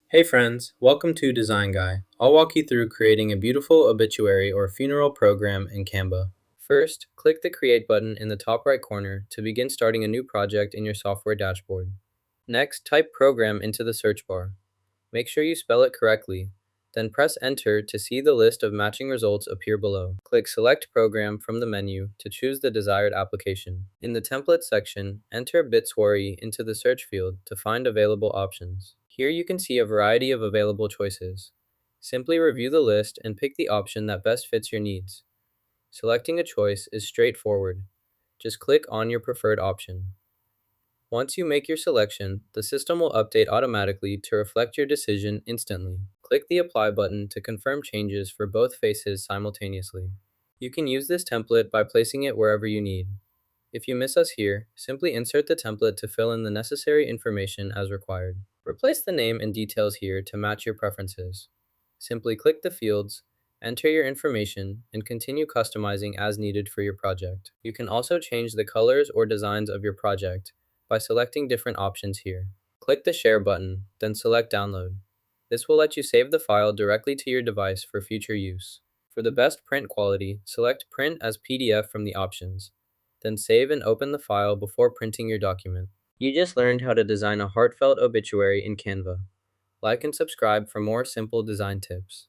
Hey friends, welcome to Design Guy. I'll walk you through creating a beautiful obituary or funeral program in Canva. First, click the Create button in the top right corner to begin starting a new project in your software dashboard. Next, type Program into the search bar. Make sure you spell it correctly. Then press Enter to see the list of matching results appear below. Click Select Program from the menu to choose the desired application. In the Template section, enter Obituary into the search field to find available options. Here you can see a variety of available choices. Simply review the list and pick the option that best fits your needs. Selecting a choice is straightforward. Just click on your preferred option. Once you make your selection, the system will update automatically to reflect your decision instantly. Click the Apply button to confirm changes for both faces simultaneously. You can use this template by placing it wherever you need. If you miss us here, simply insert the template to fill in the necessary information as required. Replace the name and details here to match your preferences. Simply click the fields, enter your information, and continue customizing as needed for your project. You can also change the colors or designs of your project by selecting different options here. Click the Share button, then select Download. This will let you save the file directly to your device for future use. For the best print quality, select Print as PDF from the options. Then save and open the file before printing your document. You just learned how to design a heartfelt obituary in Canva. Like and subscribe for more simple design tips.